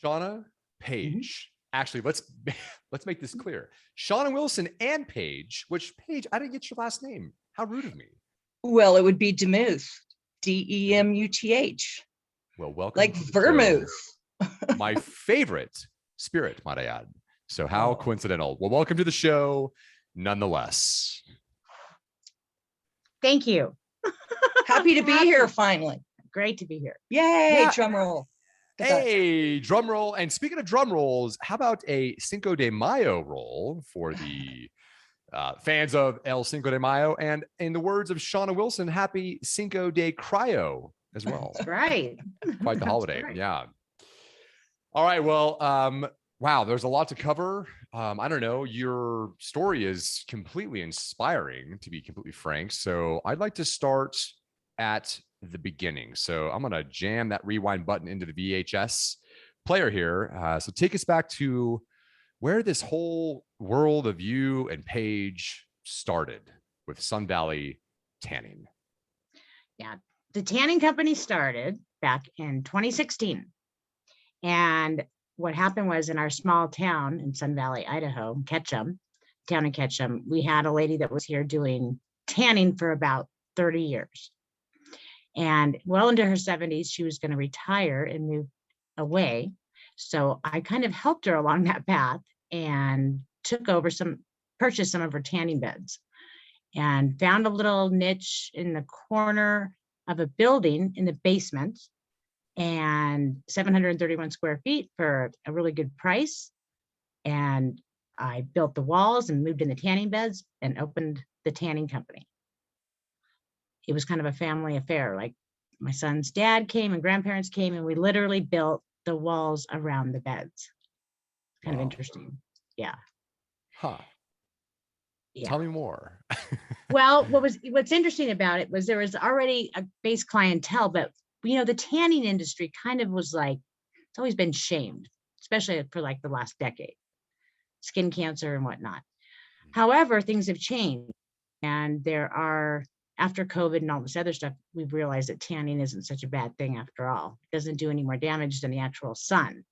Shauna, Paige. Actually, let's make this clear. Shauna Wilson and Paige, which Paige, I didn't get your last name. How rude of me. Well, it would be Demuth, Demuth. Well, welcome like to the vermouth. show. My favorite spirit, might I add. So how coincidental. Well, welcome to the show nonetheless. Thank you. Happy to be here finally. Great to be here. Yay, Yeah. drum roll. Hey, drum roll. And speaking of drum rolls, how about a Cinco de Mayo roll for the fans of El Cinco de Mayo? And in the words of Shauna Wilson, happy Cinco de Cryo as well. That's right. Quite the holiday. Right. Yeah. All right. Well, wow, there's a lot to cover. I don't know. Your story is completely inspiring, to be completely frank. So I'd like to start at the beginning. So I'm going to jam that rewind button into the VHS player here. So take us back to where this whole world of you and Paige started with Sun Valley Tanning. Yeah. The tanning company started back in 2016. And what happened was, in our small town in Sun Valley, Idaho, Ketchum, we had a lady that was here doing tanning for about 30 years. And well into her 70s, she was going to retire and move away. So I kind of helped her along that path and purchased some of her tanning beds and found a little niche in the corner of a building in the basement, and 731 square feet for a really good price. And I built the walls and moved in the tanning beds and opened the tanning company. It was kind of a family affair. Like, my son's dad came and grandparents came, and we literally built the walls around the beds. Kind of interesting. Yeah. Huh. Yeah. Tell me more. Well, what's interesting about it was there was already a base clientele, but the tanning industry kind of was like, it's always been shamed, especially for like the last decade, skin cancer and whatnot. However, things have changed, and after COVID and all this other stuff, we've realized that tanning isn't such a bad thing after all. It doesn't do any more damage than the actual sun.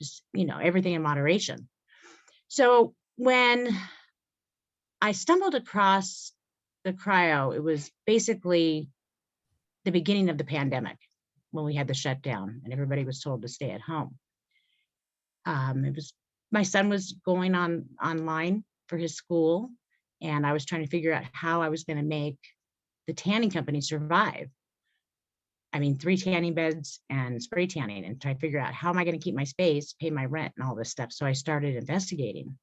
Just, everything in moderation. So when I stumbled across the cryo, it was basically the beginning of the pandemic, when we had the shutdown and everybody was told to stay at home. My son was going online for his school, and I was trying to figure out how I was going to make the tanning company survive. 3 tanning beds and spray tanning, and try to figure out how am I going to keep my space, pay my rent and all this stuff. So I started investigating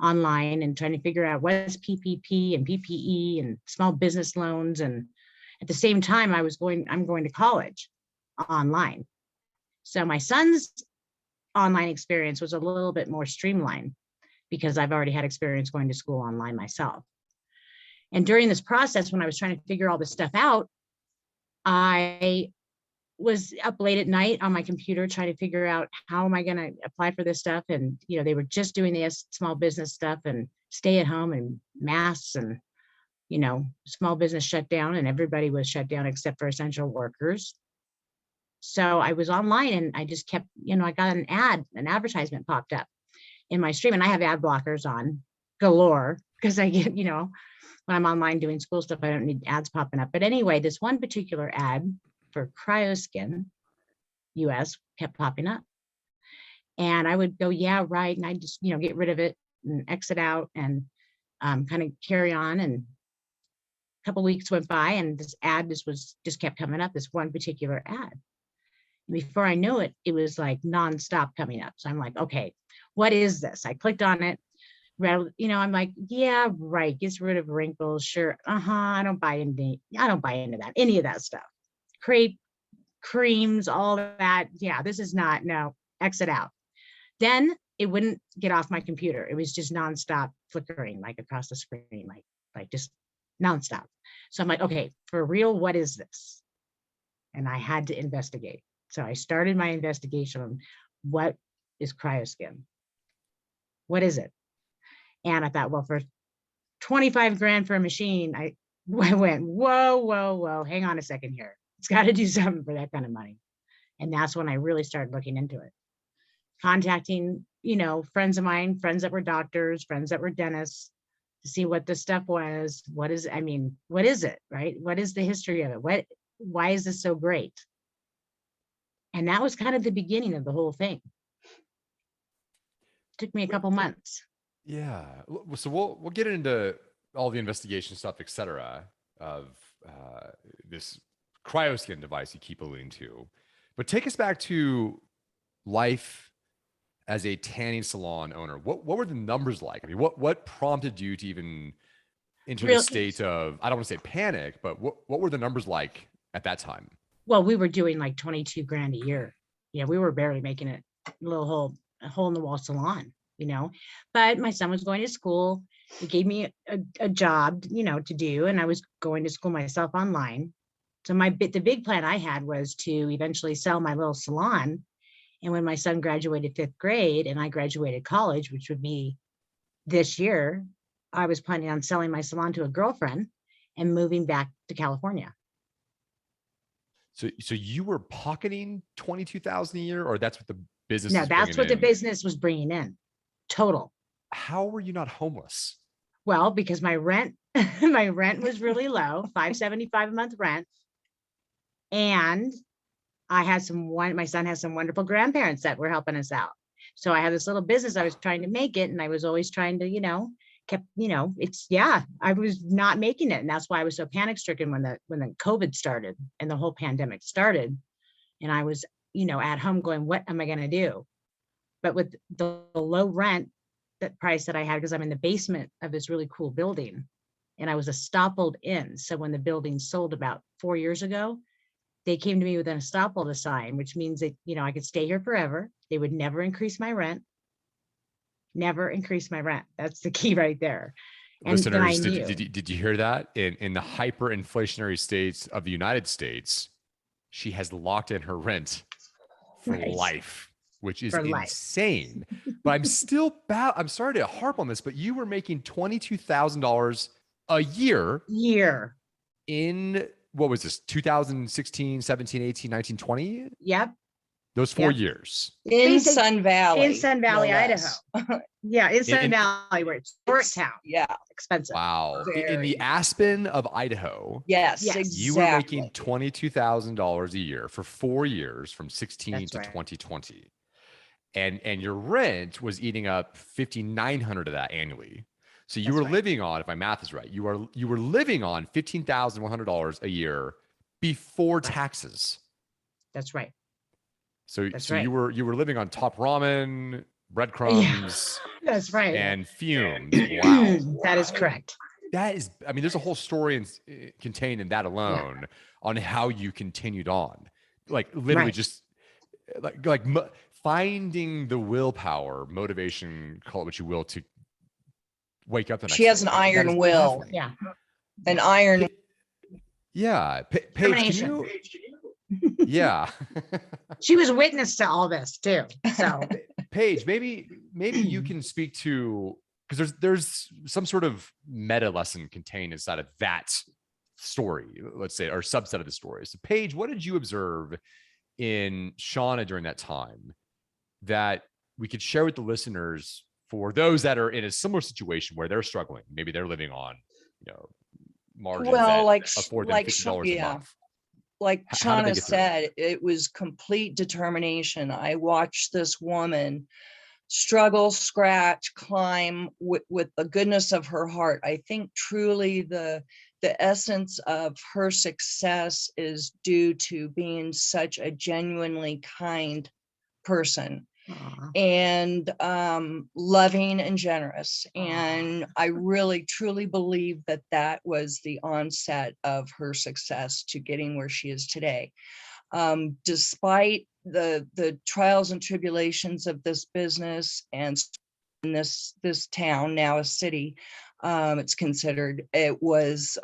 online and trying to figure out what's PPP and PPE and small business loans. And at the same time, I'm going to college online. So my son's online experience was a little bit more streamlined because I've already had experience going to school online myself. And during this process, when I was trying to figure all this stuff out, I was up late at night on my computer trying to figure out how am I going to apply for this stuff. And, they were just doing the small business stuff and stay at home and masks and, small business shut down, and everybody was shut down except for essential workers. So I was online, and I just kept, I got an advertisement popped up in my stream, and I have ad blockers on galore because I get, when I'm online doing school stuff, I don't need ads popping up. But anyway, this one particular ad for CryoSkin US kept popping up, and I would go, yeah, right. And I just, get rid of it and exit out and kind of carry on. And a couple of weeks went by, and this ad just kept coming up, this one particular ad. And before I knew it, it was like nonstop coming up. So I'm like, okay, what is this? I clicked on it. I'm like, yeah, right. Gets rid of wrinkles. Sure. I don't buy into that. Any of that stuff. Crepe, creams, all that. Yeah, this is not, no, exit out. Then it wouldn't get off my computer. It was just nonstop flickering, like across the screen, like just nonstop. So I'm like, okay, for real, what is this? And I had to investigate. So I started my investigation on what is CryoSkin? What is it? And I thought, well, for 25 grand for a machine, I went, whoa, hang on a second here. It's got to do something for that kind of money. And that's when I really started looking into it. contacting, friends of mine, friends that were doctors, friends that were dentists, to see what this stuff was. What is it, right? What is the history of it? Why is this so great? And that was kind of the beginning of the whole thing. Took me a couple months. Yeah. So we'll get into all the investigation stuff, et cetera, of this cryoskin device you keep alluding to. But take us back to life as a tanning salon owner. What were the numbers like? I mean, what prompted you to even enter the state of, I don't want to say panic, but what were the numbers like at that time? Well, we were doing like 22 grand a year. Yeah, we were barely making it a hole in the wall salon, but my son was going to school. It gave me a job, to do, and I was going to school myself online. So the big plan I had was to eventually sell my little salon. And when my son graduated 5th grade and I graduated college, which would be this year, I was planning on selling my salon to a girlfriend and moving back to California. So you were pocketing $22,000 a year, or that's what the business? No, that's what the business was bringing in total. How were you not homeless? Well, because my rent was really low, $575 a month rent. And I had my son has some wonderful grandparents that were helping us out. So I had this little business. I was trying to make it, and I was always trying to, I was not making it. And that's why I was so panic stricken when the COVID started and the whole pandemic started. And I was, at home going, what am I going to do? But with the low rent, that price that I had, because I'm in the basement of this really cool building, and I was a stoppled in. So when the building sold about 4 years ago, they came to me with an estoppel to sign, which means that, I could stay here forever. They would never increase my rent. Never increase my rent. That's the key right there. And listeners, did you hear that? In the hyperinflationary states of the United States, she has locked in her rent for life, which is insane. But I'm sorry to harp on this, but you were making $22,000 a year in, what was this, 2016, 17, 18, 19, 20? Yep. Those 4 years. In Sun Valley. In Sun Valley, Idaho. Yeah, in Sun Valley, where it's short town. Yeah. Expensive. Wow. In the Aspen of Idaho. Yes, exactly. You were making $22,000 a year for 4 years, from 16 to 2020. And your rent was eating up $5,900 of that annually. So you were living on, if my math is right, you were living on $15,100 a year before taxes. That's right. So you were living on top ramen, breadcrumbs. Yeah, that's right. And fumes. Wow. That is correct. There's a whole story contained in that alone on how you continued on. Like literally just like finding the willpower, motivation, call it what you will, to wake up the next day. She has an iron will. Yeah. An iron. Yeah. Paige, can you? Yeah. She was witness to all this too. So Paige, maybe you can speak to, because there's some sort of meta lesson contained inside of that story, let's say, or subset of the story. So Paige, what did you observe in Shauna during that time that we could share with the listeners for those that are in a similar situation where they're struggling? Maybe they're living on, margins that afford them $50 a month. Like Shauna said, it was complete determination. I watched this woman struggle, scratch, climb with the goodness of her heart. I think truly the essence of her success is due to being such a genuinely kind person. Aww. And loving and generous. And I really truly believe that was the onset of her success to getting where she is today. Despite the trials and tribulations of this business and in this town, now a city, it's considered, it was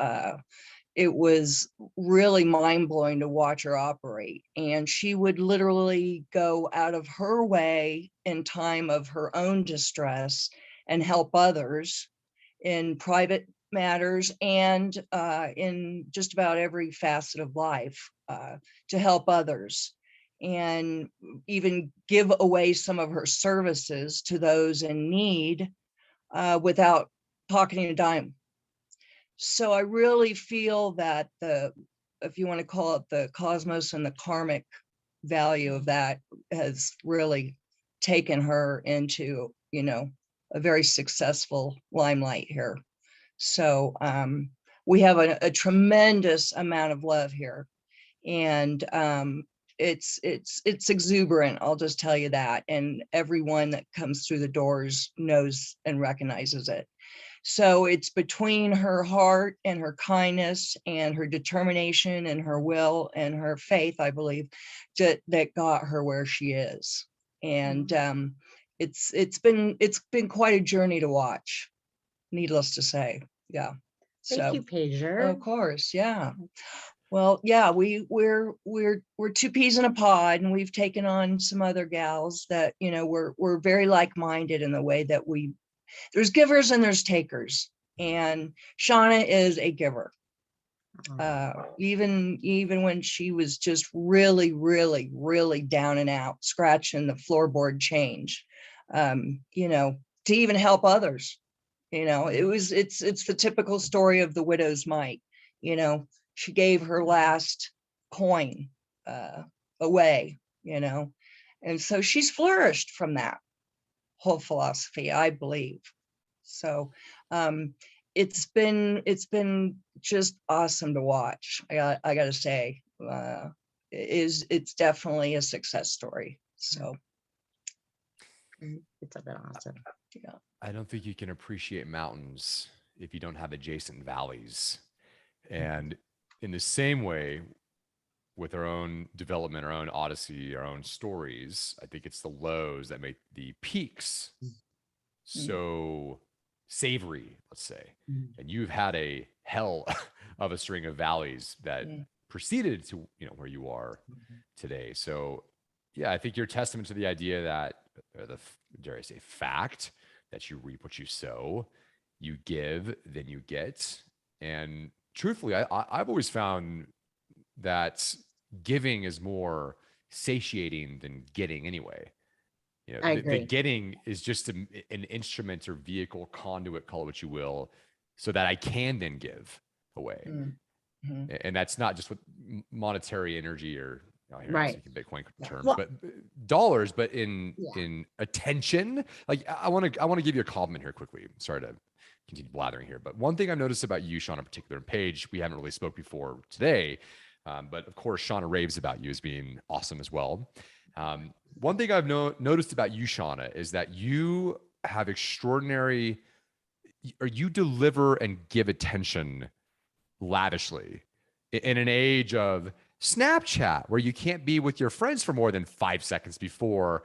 really mind-blowing to watch her operate. And she would literally go out of her way in time of her own distress and help others in private matters and in just about every facet of life, to help others. and even give away some of her services to those in need without pocketing a dime. So I really feel that if you want to call it the cosmos and the karmic value of that, has really taken her into, a very successful limelight here. So we have a tremendous amount of love here, and it's exuberant. I'll just tell you that, and everyone that comes through the doors knows and recognizes it. So it's between her heart and her kindness and her determination and her will and her faith, I believe, that got her where she is. And it's been quite a journey to watch, needless to say. Yeah. Thank you, Pager. Of course, yeah. Well, yeah, we're two peas in a pod, and we've taken on some other gals that, we're very like-minded in the way that there's givers and there's takers, and Shauna is a giver. Even when she was just really, really, really down and out, scratching the floorboard change, to even help others. It's the typical story of the widow's mite. She gave her last coin away, and so she's flourished from that whole philosophy, I believe. So it's been just awesome to watch. I gotta say, it's definitely a success story. So it's a bit awesome. Yeah. I don't think you can appreciate mountains if you don't have adjacent valleys. And in the same way, with our own development, our own odyssey, our own stories, I think it's the lows that make the peaks so savory, let's say. And you've had a hell of a string of valleys that preceded to where you are today. So yeah, I think you're testament to the idea that, or the, dare I say, fact that you reap what you sow, you give, then you get. And truthfully, I've always found that giving is more satiating than getting anyway. The getting is just an instrument or vehicle, conduit, call it what you will, so that I can then give away. And that's not just with monetary energy or right, Bitcoin terms, but dollars, but in attention. Like I want to give you a compliment here quickly. Sorry to continue blathering here, but one thing I've noticed about you, Shauna, in particular, and Paige, we haven't really spoke before today, but of course, Shauna raves about you as being awesome as well. One thing I've noticed about you, Shauna, is that you have extraordinary, or you deliver and give attention lavishly in an age of Snapchat, where you can't be with your friends for more than 5 seconds before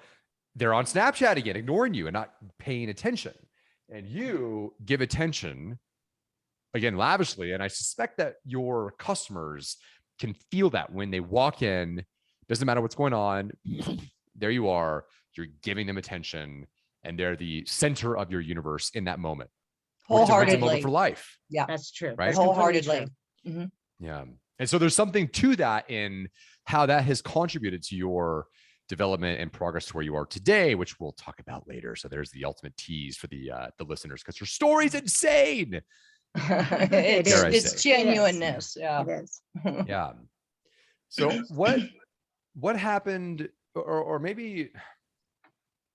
they're on Snapchat again, ignoring you and not paying attention. And you give attention, again, lavishly. And I suspect that your customers can feel that when they walk in, doesn't matter what's going on, there you are, you're giving them attention, and they're the center of your universe in that moment. Wholeheartedly. It's a moment for life. Yeah, that's true. Right? That's wholeheartedly. Yeah. And so there's something to that in how that has contributed to your development and progress to where you are today, which we'll talk about later. So there's the ultimate tease for the listeners, because your story's insane. It's genuineness. Yeah. It is. Yeah. So what happened, or maybe,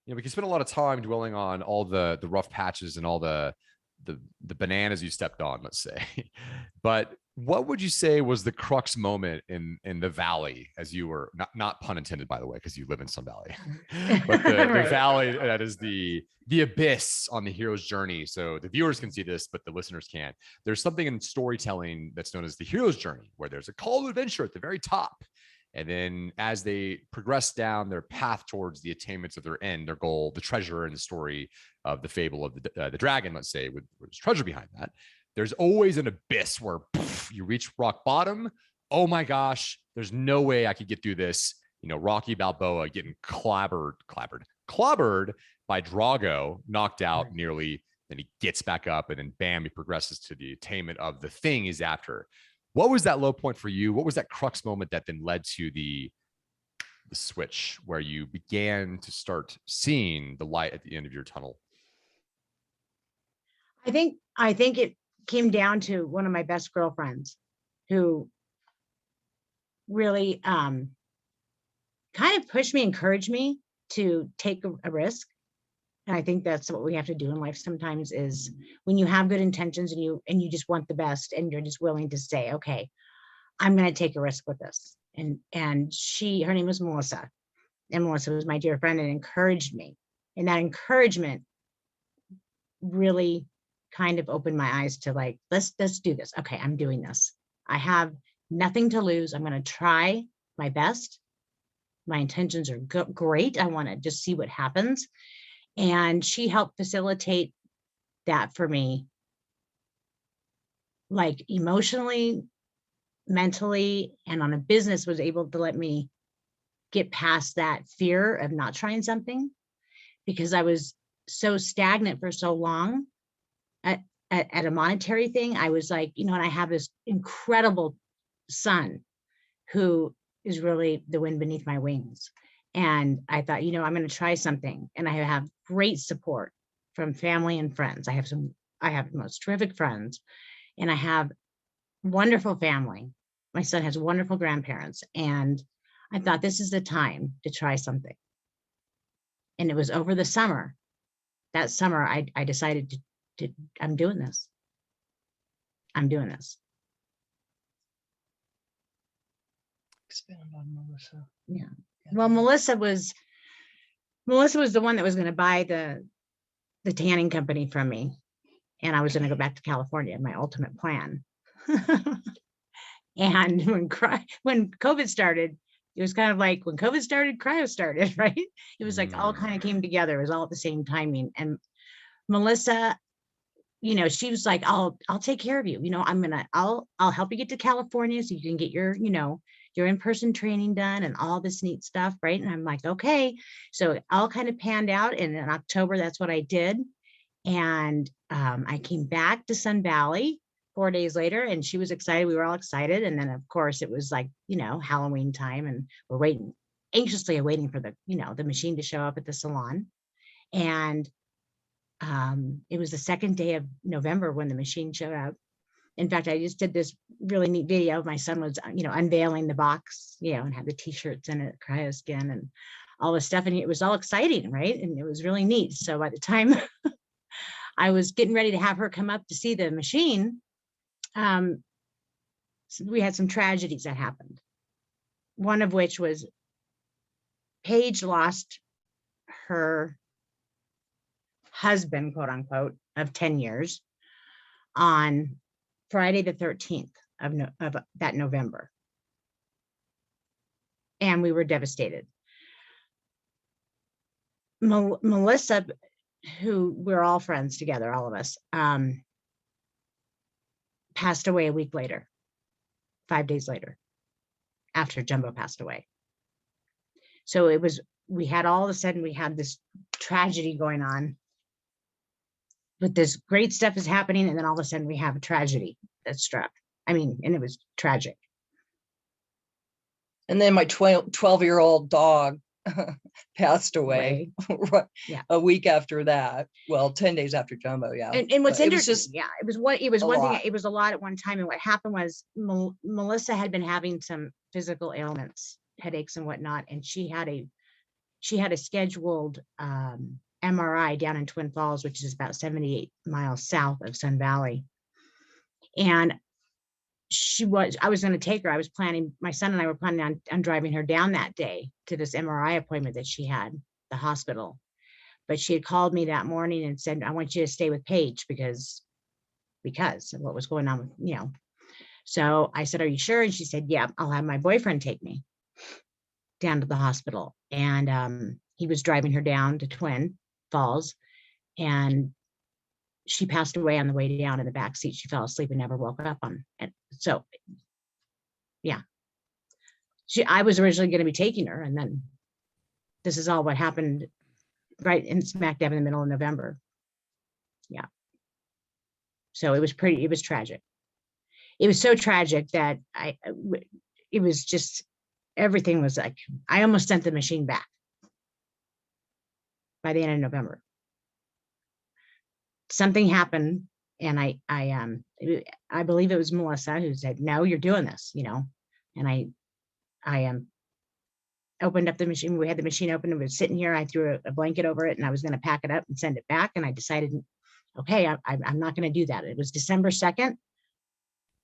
we can spend a lot of time dwelling on all the rough patches and all the bananas you stepped on, let's say, but what would you say was the crux moment in the valley, as you were, not pun intended, by the way, because you live in Sun Valley, but the valley that is the abyss on the hero's journey. So the viewers can see this, but the listeners can't. There's something in storytelling that's known as the hero's journey, where there's a call to adventure at the very top. And then as they progress down their path towards the attainments of their end, their goal, the treasure in the story of the fable of the dragon, let's say, with there's treasure behind that, there's always an abyss where you reach rock bottom. Oh my gosh, there's no way I could get through this. Rocky Balboa getting clobbered by Drago, knocked out nearly. Then he gets back up, and then bam, he progresses to the attainment of the thing he's after. What was that low point for you? What was that crux moment that then led to the the switch where you began to start seeing the light at the end of your tunnel? I think it came down to one of my best girlfriends who really kind of pushed me, encouraged me to take a risk. And I think that's what we have to do in life sometimes, is when you have good intentions and you just want the best and you're just willing to say, okay, I'm going to take a risk with this. And her name was Melissa, and Melissa was my dear friend and encouraged me. And that encouragement really kind of opened my eyes to like, let's do this. Okay, I'm doing this. I have nothing to lose. I'm going to try my best. My intentions are great. I want to just see what happens. And she helped facilitate that for me, like emotionally, mentally, and on a business, was able to let me get past that fear of not trying something, because I was so stagnant for so long at a monetary thing. I was like, and I have this incredible son who is really the wind beneath my wings. And I thought, I'm going to try something. And I have great support from family and friends. I have the most terrific friends, and I have wonderful family. My son has wonderful grandparents. And I thought, this is the time to try something. And it was over the summer. That summer, I decided to I'm doing this. I'm doing this. Expand on Melissa. Yeah. Well, Melissa was the one that was going to buy the tanning company from me. And I was going to go back to California, my ultimate plan. And when COVID started, it was kind of like when COVID started, cryo started, right? It was like all kind of came together. It was all at the same timing. And Melissa, she was like, I'll take care of you. I'll help you get to California so you can get your in-person training done and all this neat stuff, right? And I'm like, okay. So it all kind of panned out. And in October, that's what I did. And I came back to Sun Valley 4 days later, and she was excited. We were all excited. And then, of course, it was like, Halloween time, and we're anxiously awaiting for the machine to show up at the salon. And it was the second day of November when the machine showed up. In fact, I just did this really neat video. My son was, unveiling the box, and had the t-shirts in it, CryoSkin and all this stuff. And it was all exciting, right? And it was really neat. So by the time I was getting ready to have her come up to see the machine, we had some tragedies that happened. One of which was Paige lost her husband, quote unquote, of 10 years on Friday the 13th of that November. And we were devastated. Melissa, who we're all friends together, all of us, passed away a week later, 5 days later, after Jumbo passed away. So we had all of a sudden, we had this tragedy going on, but this great stuff is happening. And then all of a sudden we have a tragedy that struck. And it was tragic. And then my 12-year-old dog passed away a week after that. Well, 10 days after Jumbo. Yeah. And what's interesting, it was one thing. It was a lot at one time. And what happened was Melissa had been having some physical ailments, headaches and whatnot. And she had a scheduled MRI down in Twin Falls, which is about 78 miles south of Sun Valley. And I was going to take her. My son and I were planning on driving her down that day to this MRI appointment that she had at the hospital. But she had called me that morning and said, I want you to stay with Paige because of what was going on with, So I said, are you sure? And she said, yeah, I'll have my boyfriend take me down to the hospital. And he was driving her down to Twin Falls, and she passed away on the way down in the back seat. She fell asleep and never woke up on it. So, yeah, I was originally going to be taking her, and then this is all what happened right in smack dab in the middle of November. Yeah. So it was tragic. It was so tragic that it was just everything was like, I almost sent the machine back by the end of November. Something happened, and I believe it was Melissa who said, no, you're doing this, and I opened up the machine. We had the machine open, and it was sitting here. I threw a blanket over it, and I was going to pack it up and send it back. And I decided, okay, I'm not going to do that. It was December 2nd.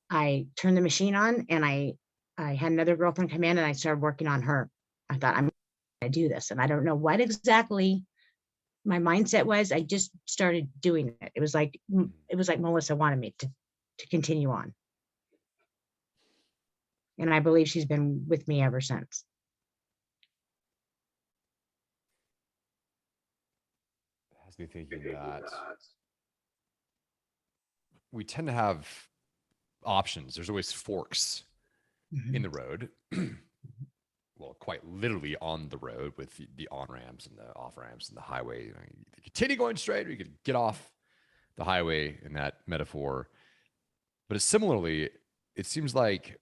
I turned the machine on, and I had another girlfriend come in, and I started working on her. I thought, I'm going to do this. And I don't know what exactly my mindset was. I just started doing it. It was like Melissa wanted me to continue on. And I believe she's been with me ever since. It has me thinking that we tend to have options. There's always forks in the road. Well, quite literally on the road with the on ramps and the off ramps and the highway. You could continue going straight, or you could get off the highway in that metaphor. But similarly, it seems like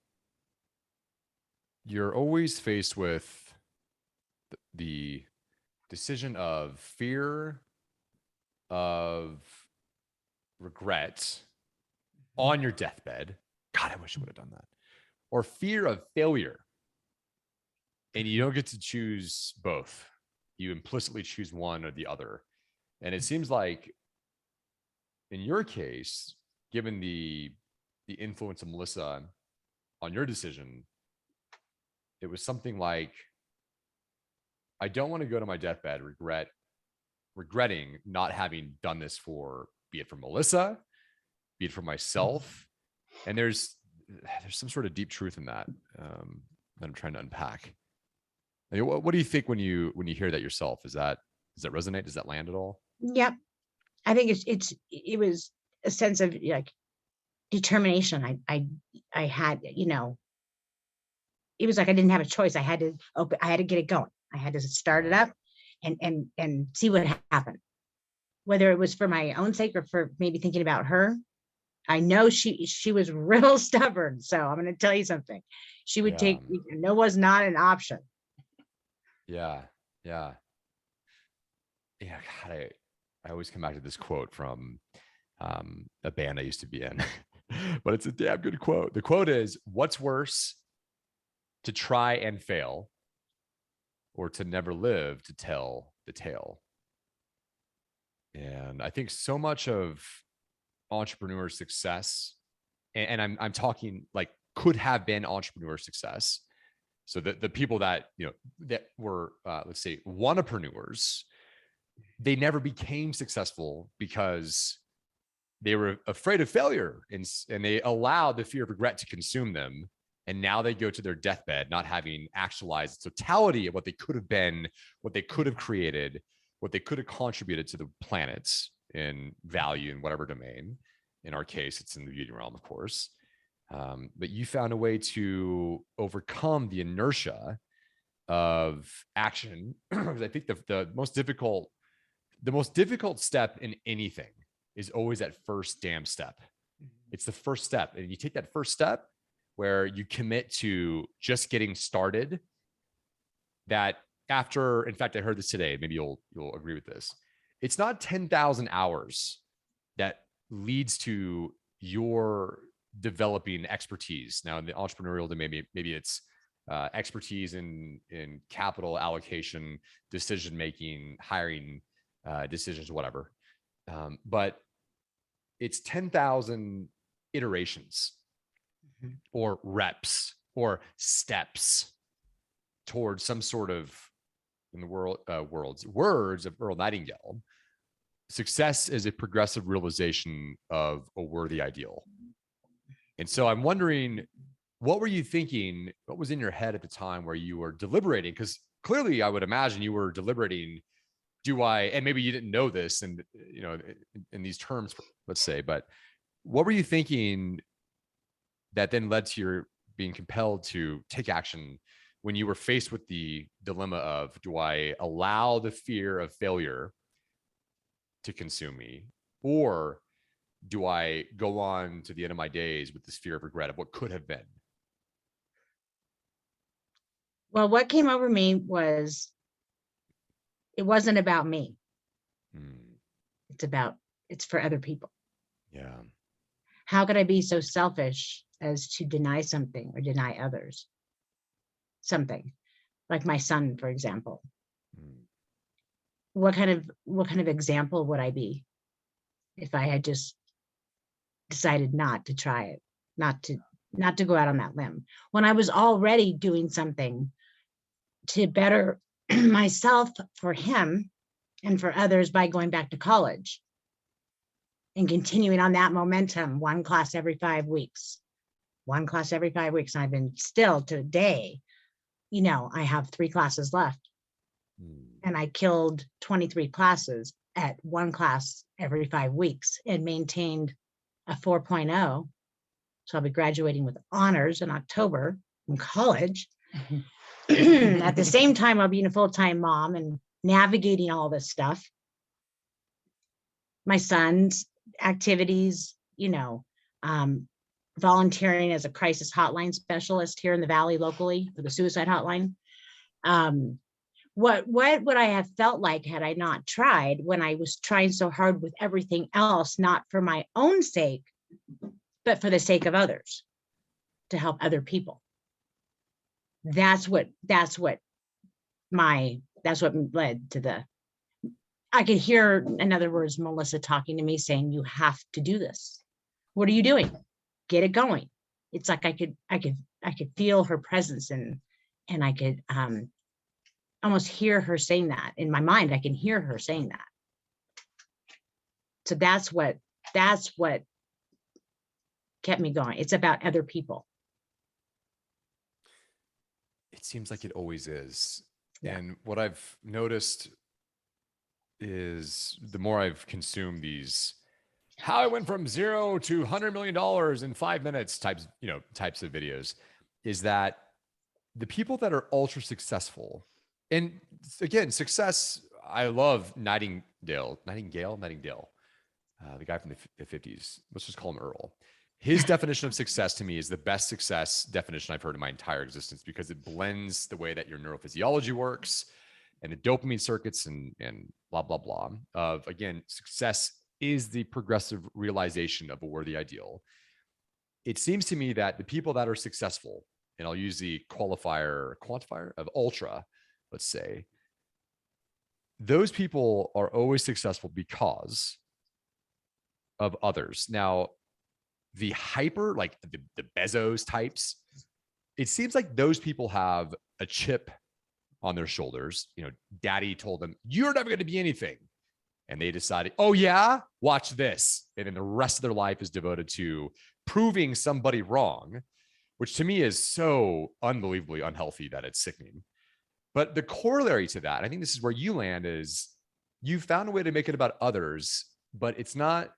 you're always faced with the decision of fear, of regret on your deathbed. God, I wish I would have done that. Or fear of failure. And you don't get to choose both. You implicitly choose one or the other. And it seems like in your case, given the influence of Melissa on your decision, it was something like, I don't want to go to my deathbed regretting not having done this be it for Melissa, be it for myself. And there's some sort of deep truth in that that I'm trying to unpack. I mean, what do you think when you hear that yourself? Does that resonate? Does that land at all? Yep. I think it was a sense of like determination. I had, it was like I didn't have a choice. I had to get it going. I had to start it up and see what happened. Whether it was for my own sake or for maybe thinking about her. I know she was real stubborn. So I'm going to tell you something. She would take, no was not an option. Yeah. God, I always come back to this quote from a band I used to be in, but it's a damn good quote. The quote is, "What's worse, to try and fail, or to never live to tell the tale?" And I think so much of entrepreneur success, and I'm talking like could have been entrepreneur success. So the people that, that were, let's say, wantrepreneurs, they never became successful because they were afraid of failure and they allowed the fear of regret to consume them. And now they go to their deathbed not having actualized the totality of what they could have been, what they could have created, what they could have contributed to the planet in value in whatever domain. In our case, it's in the beauty realm, of course. But you found a way to overcome the inertia of action. Because I think the most difficult step in anything is always that first damn step. It's the first step. And you take that first step where you commit to just getting started. That after, in fact, I heard this today, maybe you'll agree with this. It's not 10,000 hours that leads to your developing expertise. Now in the entrepreneurial domain, maybe it's expertise in capital allocation, decision making, hiring decisions, whatever. But it's 10,000 iterations or reps or steps towards some sort of, in the words of Earl Nightingale, success is a progressive realization of a worthy ideal. And so I'm wondering, what were you thinking? What was in your head at the time where you were deliberating? Because clearly I would imagine you were deliberating, and maybe you didn't know this and, in these terms, let's say, but what were you thinking that then led to your being compelled to take action when you were faced with the dilemma of, do I allow the fear of failure to consume me, or do I go on to the end of my days with this fear of regret of what could have been? Well, what came over me was, it wasn't about me. It's for other people. Yeah. How could I be so selfish as to deny something or deny others something? Like my son, for example. What kind of example would I be if I had just decided not to try it, not to go out on that limb, when I was already doing something to better myself for him and for others by going back to college and continuing on that momentum, one class every 5 weeks. And I've been still today, I have 3 classes left. And I killed 23 classes at 1 class every 5 weeks and maintained a 4.0. So I'll be graduating with honors in October from college. At the same time, I'll be a full-time mom and navigating all this stuff. My son's activities, volunteering as a crisis hotline specialist here in the Valley locally for the suicide hotline. What would I have felt like had I not tried, when I was trying so hard with everything else, not for my own sake, but for the sake of others, to help other people? That's what led to the, I could hear, in other words, Melissa talking to me saying, you have to do this. What are you doing? Get it going. It's like I could feel her presence, and I could almost hear her saying that in my mind. I can hear her saying that. So that's what kept me going. It's about other people. It seems like it always is. Yeah. And what I've noticed is, the more I've consumed these, how I went from 0 to $100 million in 5 minutes types of videos, is that the people that are ultra successful, and again, success, I love Nightingale, the guy from the 50s. Let's just call him Earl. His definition of success to me is the best success definition I've heard in my entire existence, because it blends the way that your neurophysiology works and the dopamine circuits and blah, blah, blah, of, again, success is the progressive realization of a worthy ideal. It seems to me that the people that are successful, and I'll use the quantifier of ultra, let's say, those people are always successful because of others. Now, the hyper, like the Bezos types, it seems like those people have a chip on their shoulders. Daddy told them, you're never going to be anything. And they decided, oh yeah, watch this. And then the rest of their life is devoted to proving somebody wrong, which to me is so unbelievably unhealthy that it's sickening. But the corollary to that, I think this is where you land, is you found a way to make it about others, but it's not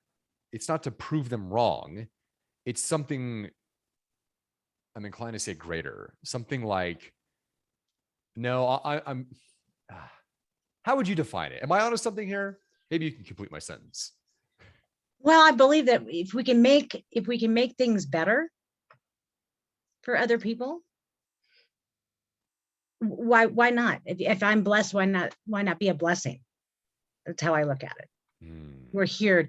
to prove them wrong. It's something, I'm inclined to say, greater, something like, no, I'm, how would you define it? Am I onto something here? Maybe you can complete my sentence. Well, I believe that if we can make things better for other people, why not? If I'm blessed, why not be a blessing? That's how I look at it. We're here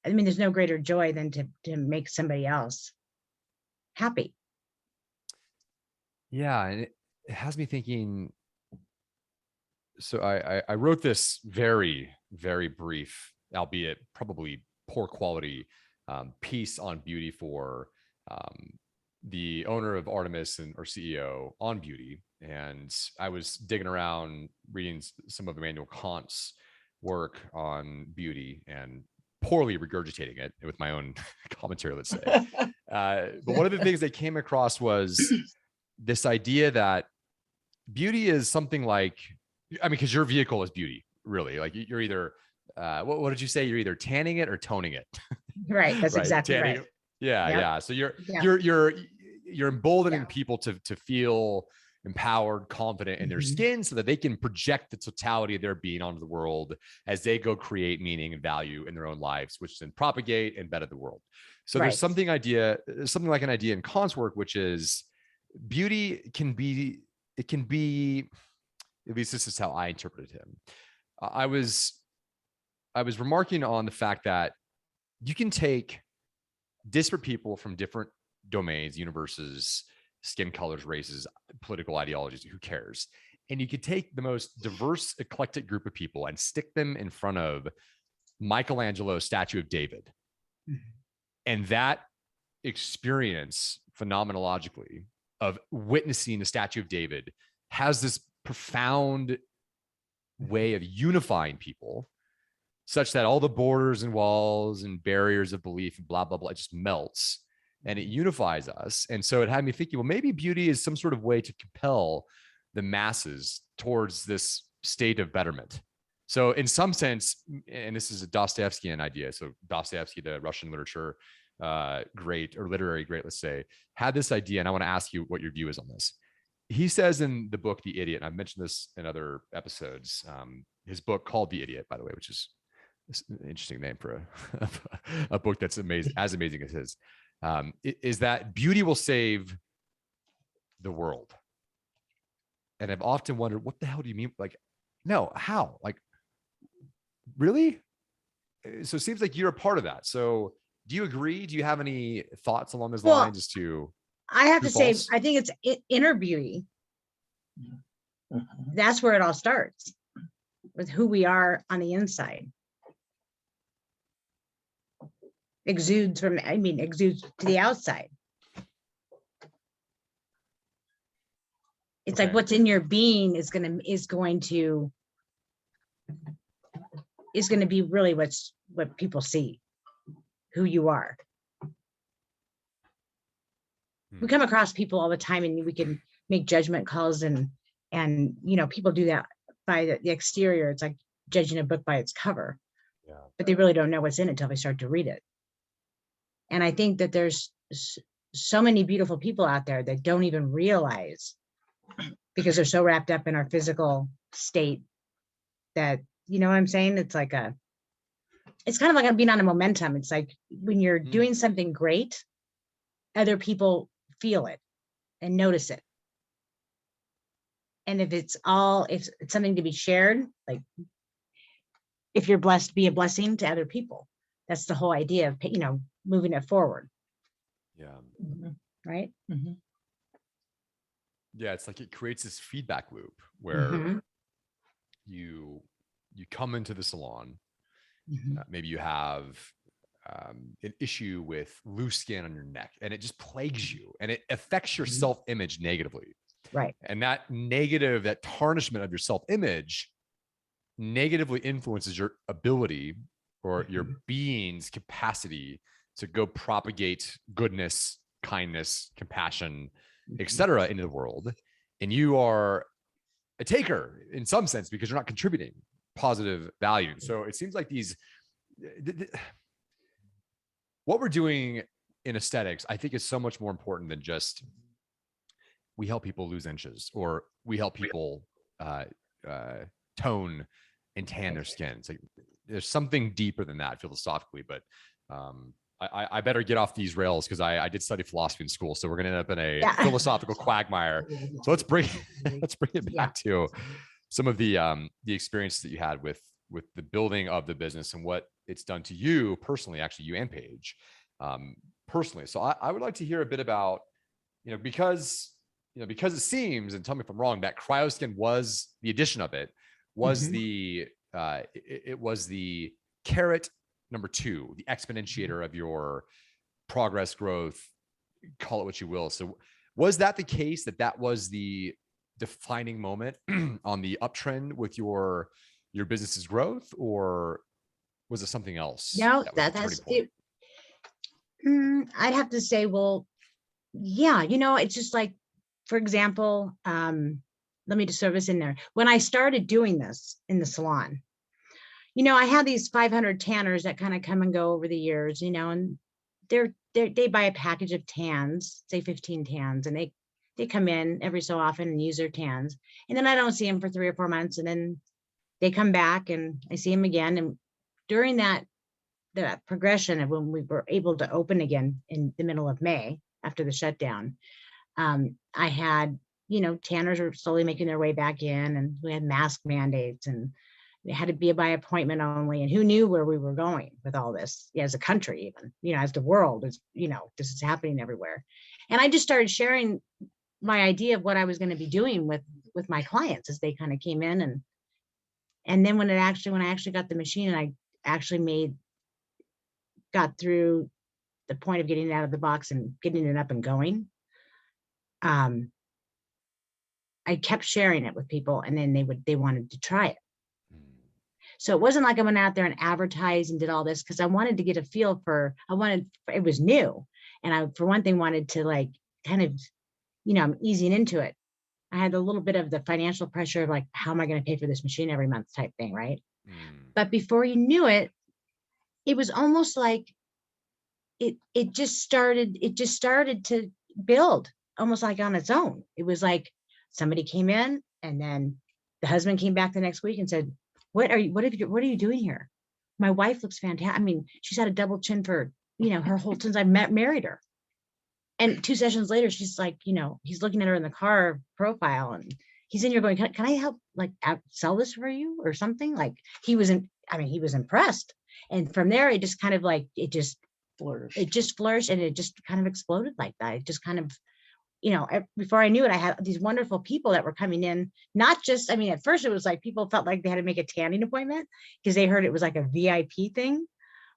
there's no greater joy than to make somebody else happy. Yeah. And it has me thinking, so I wrote this very, very brief, albeit probably poor quality, piece on beauty for the owner of Artemis or CEO on beauty. And I was digging around reading some of Immanuel Kant's work on beauty and poorly regurgitating it with my own commentary, let's say. But one of the things they came across was this idea that beauty is something like, because your vehicle is beauty, really. Like, you're either, what did you say? You're either tanning it or toning it. Right. That's right. Exactly tanning, right. Yeah. Yep. Yeah. So you're emboldening people to feel empowered, confident in their skin, so that they can project the totality of their being onto the world as they go create meaning and value in their own lives, which then propagate and better the world. So there's something like an idea in Kant's work, which is, beauty can be, at least this is how I interpreted him. I was remarking on the fact that you can take disparate people from different domains, universes, skin colors, races, political ideologies, who cares? And you could take the most diverse, eclectic group of people and stick them in front of Michelangelo's statue of David. And that experience phenomenologically of witnessing the statue of David has this profound way of unifying people, such that all the borders and walls and barriers of belief and blah, blah, blah, it just melts and it unifies us. And so it had me thinking, well, maybe beauty is some sort of way to compel the masses towards this state of betterment. So in some sense, and this is a Dostoevskian idea. So Dostoevsky, the Russian literature great, or literary great, let's say, had this idea. And I want to ask you what your view is on this. He says in the book, The Idiot, and I've mentioned this in other episodes, his book called The Idiot, by the way, which is an interesting name for a book that's amazing, as amazing as his, is that beauty will save the world. And I've often wondered, what the hell do you mean? Like, no, how? Like, really? So it seems like you're a part of that. So do you agree? Do you have any thoughts along those lines as to? I have to say, I think it's inner beauty. That's where it all starts, with who we are on the inside. Exudes to the outside. It's like what's in your being is going to be really what people see, who you are. We come across people all the time, and we can make judgment calls, and people do that by the exterior. It's like judging a book by its cover, but they really don't know what's in it until they start to read it. And I think that there's so many beautiful people out there that don't even realize, because they're so wrapped up in our physical state, that, you know what I'm saying? It's kind of like being on a momentum. It's like when you're doing something great, other people feel it and notice it. And if it's something to be shared, like if you're blessed, be a blessing to other people. That's the whole idea of, moving it forward. Yeah. Right. Yeah. It's like it creates this feedback loop where you come into the salon, maybe you have an issue with loose skin on your neck, and it just plagues you, and it affects your self-image negatively. Right. And that tarnishment of your self-image negatively influences your ability or your being's capacity to go propagate goodness, kindness, compassion, etc. into the world. And you are a taker in some sense, because you're not contributing positive value. So it seems like what we're doing in aesthetics, I think, is so much more important than just we help people lose inches, or we help people tone and tan their skin. It's like there's something deeper than that philosophically, but I better get off these rails, because I did study philosophy in school, so we're going to end up in a philosophical quagmire. So let's bring it back to some of the experiences that you had with the building of the business and what it's done to you personally, actually, you and Paige personally. So I would like to hear a bit about, because it seems, and tell me if I'm wrong, that cryoskin was the addition of it, was it was the carrot number 2, the exponentiator of your progress, growth, call it what you will. So was that the case, that was the defining moment on the uptrend with your business's growth, or was it something else? No, that's it. I'd have to say, well, yeah, it's just like, for example, let me just throw this in there. When I started doing this in the salon, I had these 500 tanners that kind of come and go over the years, and they buy a package of tans, say 15 tans, and they come in every so often and use their tans. And then I don't see them for 3 or 4 months, and then they come back and I see them again. And during that progression of when we were able to open again in the middle of May after the shutdown, I had, tanners were slowly making their way back in, and we had mask mandates, and it had to be by appointment only. And who knew where we were going with all this as a country, even, as the world is, this is happening everywhere. And I just started sharing my idea of what I was going to be doing with my clients as they kind of came in. And then when I actually got the machine and I actually got through the point of getting it out of the box and getting it up and going, I kept sharing it with people, and then they wanted to try it. So it wasn't like I went out there and advertised and did all this, because I wanted to get a feel it was new. And I, for one thing, wanted to like kind of, I'm easing into it. I had a little bit of the financial pressure of like, how am I going to pay for this machine every month type thing, right? But before you knew it, it was almost like it just started to build almost like on its own. It was like somebody came in, and then the husband came back the next week and said, what are you doing here? My wife looks fantastic. I mean, she's had a double chin for, her whole since I married her. And 2 sessions later, she's like, he's looking at her in the car profile, and he's in here going, can I help like sell this for you or something? Like he was impressed. And from there, it just kind of like, it just flourished, and it just kind of exploded like that. It just kind of, before I knew it, I had these wonderful people that were coming in, not just, at first it was like people felt like they had to make a tanning appointment because they heard it was like a VIP thing.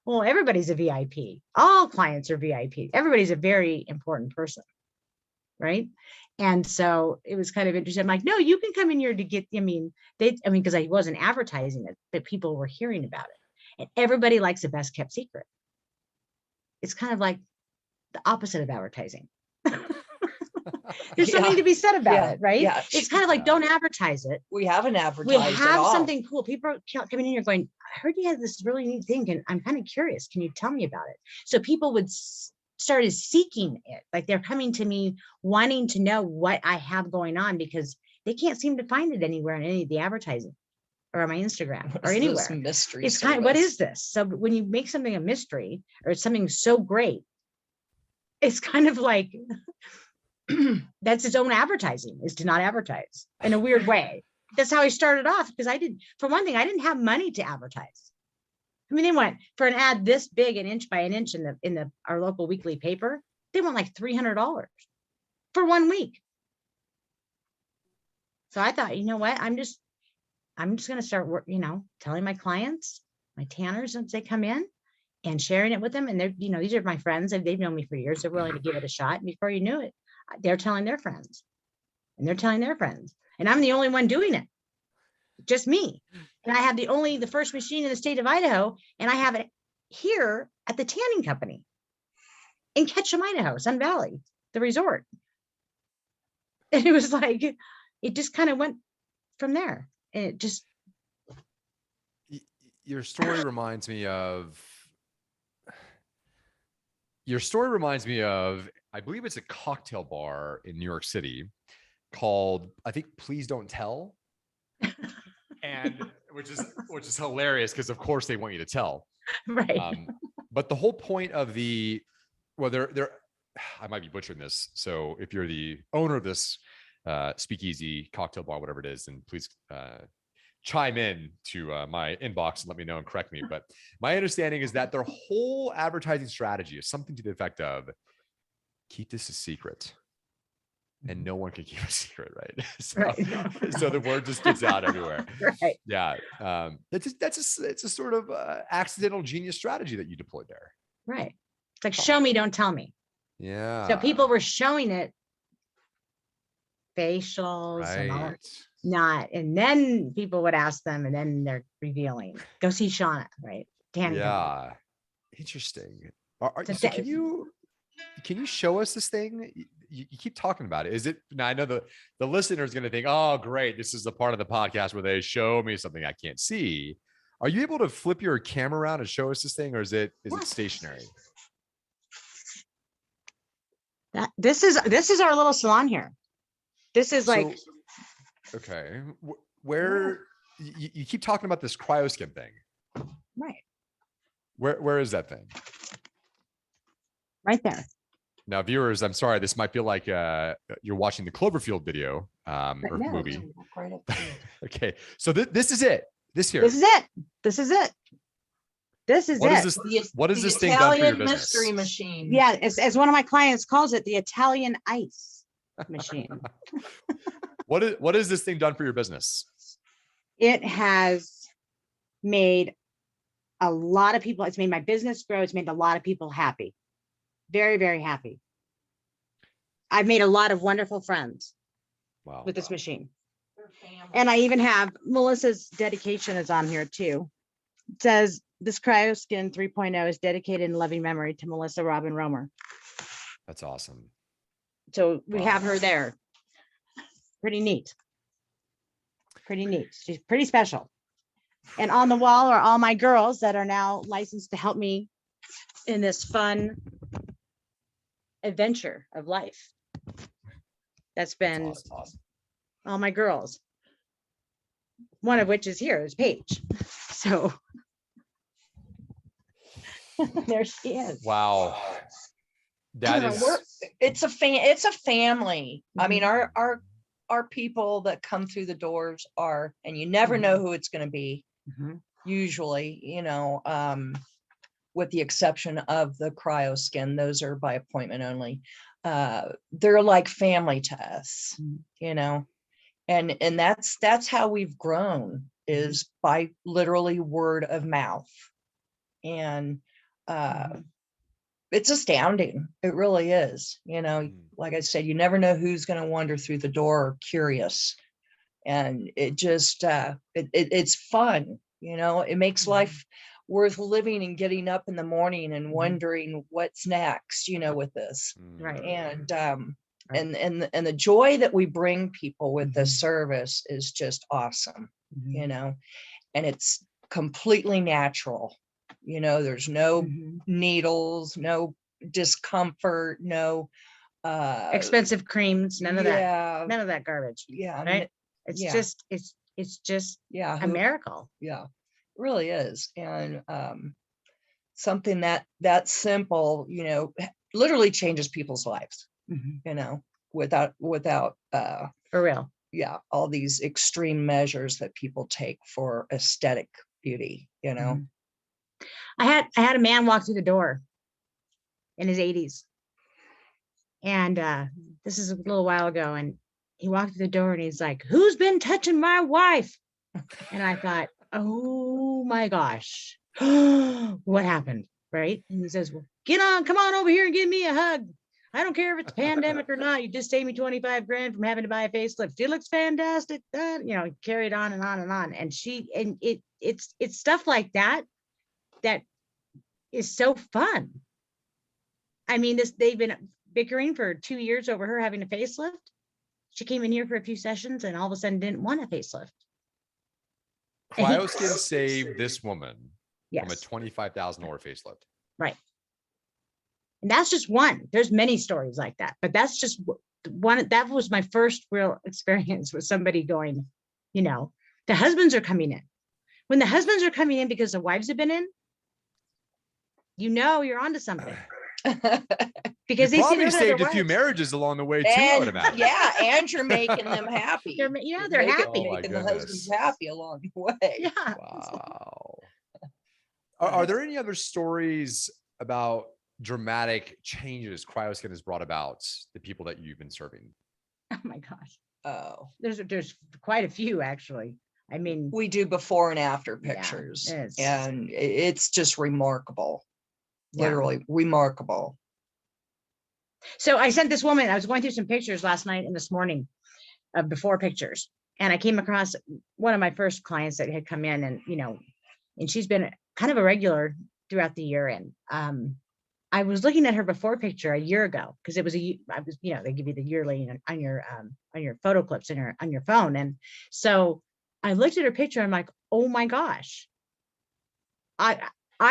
Well, everybody's a VIP. All clients are VIP. Everybody's a very important person, right? And so it was kind of interesting. I'm like, no, you can come in here to get, because I wasn't advertising it, but people were hearing about it. And everybody likes the best kept secret. It's kind of like the opposite of advertising. There's something to be said about it, right? Yeah. It's kind of like, don't advertise it. We haven't advertised. We have something cool. People are coming in here going, I heard you had this really neat thing, and I'm kind of curious. Can you tell me about it? So people would started seeking it. Like they're coming to me wanting to know what I have going on, because they can't seem to find it anywhere in any of the advertising or on my Instagram or anywhere. Mystery it's kind of, what is this? So when you make something a mystery, or it's something so great, it's kind of like, that's its own advertising, is to not advertise in a weird way. That's how I started off, because for one thing, I didn't have money to advertise. They went for an ad this big, an inch by an inch in our local weekly paper. They want like $300 for 1 week. So I thought, you know what? I'm just going to start telling my clients, my tanners, as they come in, and sharing it with them. And they're, these are my friends, and they've known me for years. They're willing to give it a shot. And before you knew it, they're telling their friends, and they're telling their friends, and I'm the only one doing it, just me. And I have the first machine in the state of Idaho, and I have it here at the tanning company in Ketchum, Idaho, Sun Valley, the resort. And it was like, it just kind of went from there. And it just. Your story reminds me of, I believe it's a cocktail bar in New York City called, I think, Please Don't Tell. And which is hilarious, because of course they want you to tell. Right. But the whole point of they're I might be butchering this. So if you're the owner of this speakeasy, cocktail bar, whatever it is, then please chime in to my inbox and let me know and correct me. But my understanding is that their whole advertising strategy is something to the effect of, keep this a secret, and no one can keep a secret, right? So, right. So the word just gets out everywhere. Right. Yeah. It's a sort of accidental genius strategy that you deployed there. Right. It's like, show me, don't tell me. Yeah. So people were showing it, facials, right, and all, not, and then people would ask them, and then they're revealing, go see Shauna, right? Tanning company. Interesting. So can you show us this thing? You keep talking about it. Is it, now I know the listener is going to think, oh, great, this is the part of the podcast where they show me something I can't see. Are you able to flip your camera around and show us this thing, or is it stationary? This is our little salon here. This is like, okay, where you keep talking about this cryoskin thing, right? Where is that thing? Right there. Now, viewers, I'm sorry, this might feel like you're watching the Cloverfield video or No, movie. right up to you. Okay, so this is it. This here. This is it. This is it. This is What it. is this? What is The this thing done for your Italian business? mystery machine. Yeah, as one of my clients calls it, the Italian ice machine. What is this thing done for your business? It has made a lot of people, it's made my business grow. It's made a lot of people happy. Very, very happy. I've made a lot of wonderful friends with this machine. And I even have Melissa's dedication is on here too. It says, this CryoSkin 3.0 is dedicated in loving memory to Melissa Robin Romer. That's awesome. So we have her there. Pretty neat. Pretty neat. She's pretty special. And on the wall are all my girls that are now licensed to help me in this fun adventure of life. That's been awesome. all my girls. One of which is here is Paige. So there she is. Wow. That is. It's a family. I mean, our people that come through the doors are, and you never know who it's going to be. Usually, you know, with the exception of the CryoSkin, those are by appointment only. They're like family to us, you know, and that's how we've grown, is by literally word of mouth. And it's astounding. It really is. You know, like I said, you never know who's going to wander through the door curious. And it just, it's fun. You know, it makes life worth living, and getting up in the morning and wondering what's next, you know, with this. Right. And, and the joy that we bring people with this service is just awesome, you know, and it's completely natural. You know, there's no needles, no discomfort, no expensive creams, none of that. None of that garbage. Yeah. Right. It's just a miracle. Yeah, it really is. And something that simple, you know, literally changes people's lives, you know, without for real. Yeah, all these extreme measures that people take for aesthetic beauty, you know. I had a man walk through the door in his 80s. And this is a little while ago, and he walked through the door and he's like, "Who's been touching my wife?" And I thought, oh my gosh, what happened? Right. And he says, "Well, come on over here and give me a hug. I don't care if it's a pandemic or not. You just saved me 25 grand from having to buy a facelift. It looks fantastic." You know, carried on and on and on. And it's stuff like that is so fun. I mean, they've been bickering for 2 years over her having a facelift. She came in here for a few sessions and all of a sudden didn't want a facelift. CryoSkin saved this woman from a $25,000 facelift. Right. And that's just one. There's many stories like that, but that's just one. That was my first real experience with somebody going, you know, the husbands are coming in. When the husbands are coming in because the wives have been in, you know, you're onto something. Because you they probably saved a few marriages along the way too, I would imagine. Yeah, and you're making them happy. They're happy. Making the husbands happy along the way. Yeah. Wow. Are there any other stories about dramatic changes CryoSkin has brought about the people that you've been serving? Oh my gosh. Oh, there's quite a few, actually. I mean, we do before and after pictures, and it's just remarkable. Literally remarkable. So I sent this woman, I was going through some pictures last night and this morning of before pictures, and I came across one of my first clients that had come in, and, you know, and she's been kind of a regular throughout the year. And I was looking at her before picture a year ago, because it was you know, they give you the yearly on your photo clips on your phone. And so I looked at her picture. I'm like, oh my gosh. I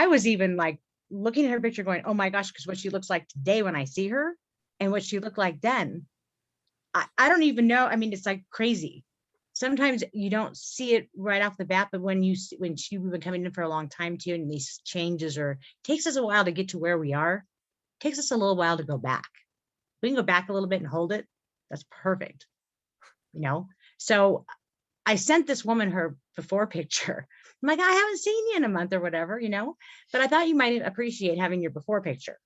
was even like looking at her picture going, oh my gosh, because what she looks like today when I see her and what she looked like then, I don't even know. I mean, it's like crazy. Sometimes you don't see it right off the bat, but when she's been coming in for a long time too, and these changes, or it takes us a while to get to where we are, it takes us a little while to go back. we can go back a little bit and hold it. That's perfect. You know? So I sent this woman her before picture. I'm like, I haven't seen you in a month or whatever, you know, but I thought you might appreciate having your before picture.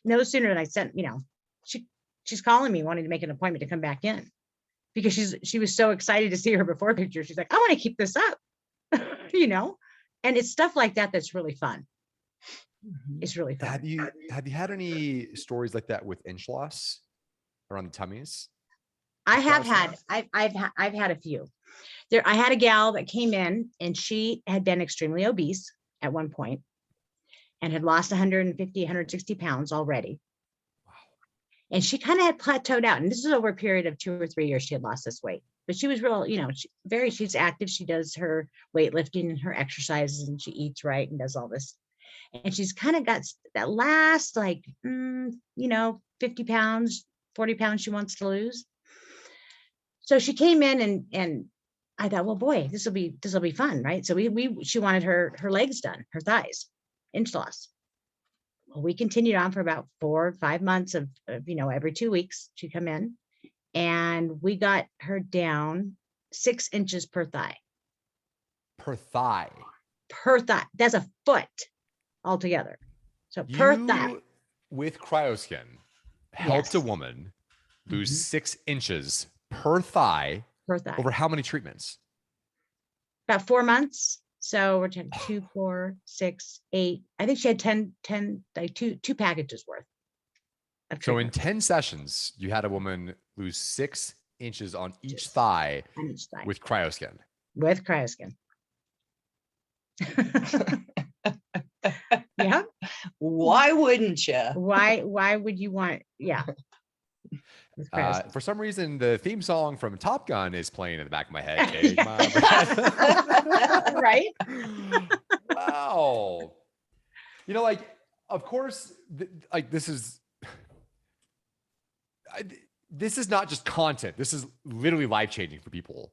No sooner than I sent, you know, she's calling me wanting to make an appointment to come back in because she was so excited to see her before picture. She's like, I want to keep this up, you know, and it's stuff like that that's really fun. It's really fun. Have you had any stories like that with inch loss around the tummies? I have had, I've had a few. I had a gal that came in and she had been extremely obese at one point and had lost 150, 160 pounds already. Wow. And she kind of had plateaued out. And this is over a period of 2 or 3 years she had lost this weight. But she was real, you know, she's active. She does her weightlifting and her exercises and she eats right and does all this. And she's kind of got that last, like, you know, 50 pounds, 40 pounds she wants to lose. So she came in and I thought, well, boy, this will be fun, right? So she wanted her legs done, her thighs, inch loss. Well, we continued on for about 4 or 5 months of, you know, every 2 weeks she'd come in and we got her down 6 inches per thigh. Per thigh. Per thigh. That's a foot altogether. So per thigh. With cryoskin helped a woman lose 6 inches per thigh over how many treatments? About 4 months. So we're 10, 2, 4, 6, 8. I think she had 10, like two packages worth. So in 10 sessions, you had a woman lose 6 inches on each thigh with cryoskin. With cryoskin. Yeah. Why wouldn't you? Why would you want? Yeah. For some reason, the theme song from Top Gun is playing in the back of my head. Take my breath. Right? Wow. You know, like, of course, like this is not just content. This is literally life-changing for people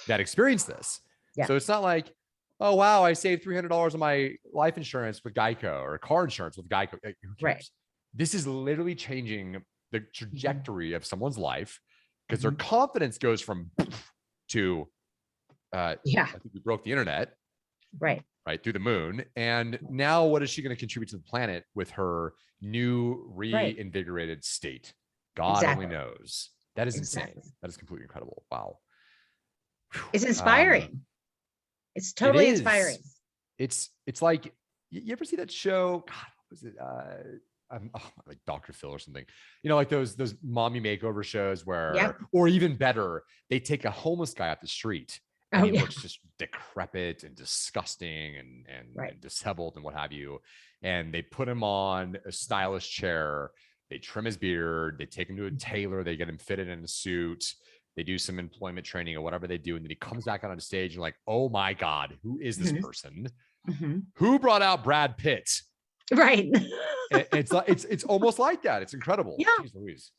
that experience this. Yeah. So it's not like, oh, wow, I saved $300 on my life insurance with Geico or car insurance with Geico. Like, who cares? Right. This is literally changing the trajectory of someone's life because their confidence goes from to, I think we broke the internet. Right. Right. Through the moon. And now what is she going to contribute to the planet with her new reinvigorated state? God only knows. That is insane. That is completely incredible. Wow. It's inspiring. It's totally inspiring. It's like, you ever see that show? God, what was it? Like Dr. Phil or something, you know, like those mommy makeover shows where, or even better, they take a homeless guy off the street and he looks just decrepit and disgusting and disheveled and what have you. And they put him on a stylish chair. They trim his beard. They take him to a tailor. They get him fitted in a suit. They do some employment training or whatever they do. And then he comes back out on stage and like, oh my God, who is this person? Who brought out Brad Pitt? Right. It's like, it's almost like that. It's incredible. Yeah. Jeez Louise.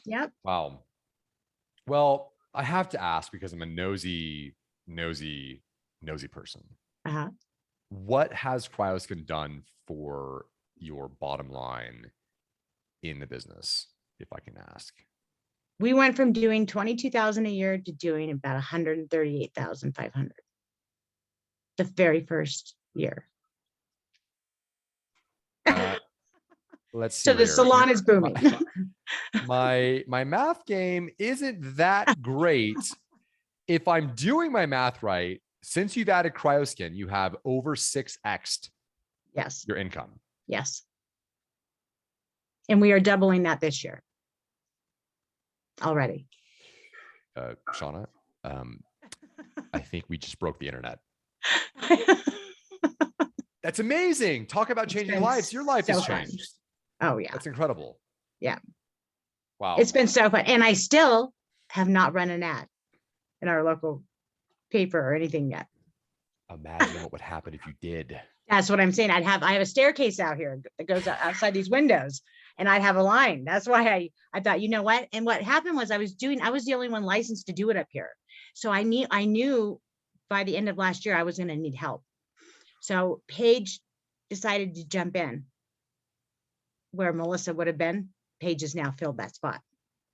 Yep. Wow. Well, I have to ask because I'm a nosy person. What has cryoskin done for your bottom line in the business, if I can ask? We went from doing 22,000 a year to doing about 138,500 the very first year. Let's see. So the salon is booming. My math game isn't that great. If I'm doing my math right, since you've added cryoskin, you have over 6x'd your income. Yes. And we are doubling that this year already. Shauna, I think we just broke the internet. That's amazing. Talk about changing lives. Your life has changed. Oh yeah. That's incredible. Yeah. Wow. It's been so fun. And I still have not run an ad in our local paper or anything yet. Imagine what would happen if you did. That's what I'm saying. I have a staircase out here that goes outside these windows and I'd have a line. That's why I thought, you know what? And what happened was I was the only one licensed to do it up here. So I knew by the end of last year, I was going to need help. So Paige decided to jump in where Melissa would have been. Paige has now filled that spot.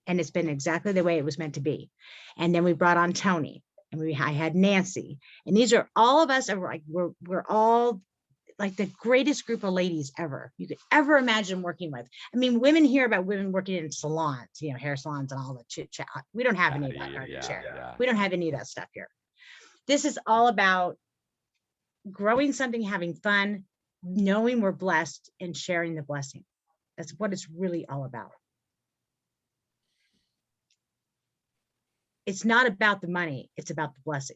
And it's been exactly the way it was meant to be. And then we brought on Tony, and I had Nancy, and these are all of us are like, we're all like the greatest group of ladies ever you could ever imagine working with. I mean, women hear about women working in salons, hair salons and all the chit chat. We don't have any of that here. We don't have any of that stuff here. This is all about growing something, having fun, knowing we're blessed, and sharing the blessing. That's what it's really all about. It's not about the money. It's about the blessing.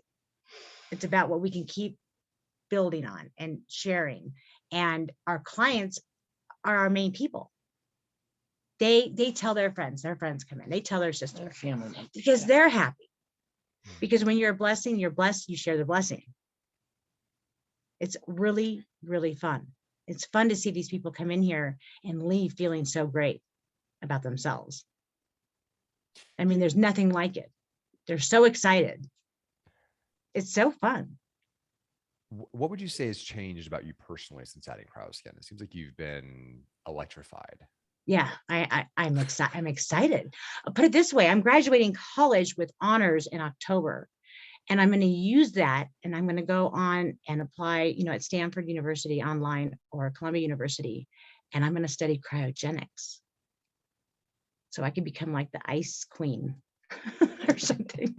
It's about what we can keep building on and sharing. And our clients are our main people. They tell their friends come in, they tell their sister, their family, because they're happy. Because when you're a blessing, you're blessed, you share the blessing. It's really, really fun. It's fun to see these people come in here and leave feeling so great about themselves. I mean, there's nothing like it. They're so excited. It's so fun. What would you say has changed about you personally since adding CryoSkin? It seems like you've been electrified. Yeah, I'm excited. I'm excited. I'll put it this way. I'm graduating college with honors in October, and I'm going to use that, and I'm going to go on and apply, at Stanford University online or Columbia University, and I'm going to study cryogenics. So I could become like the ice queen or something.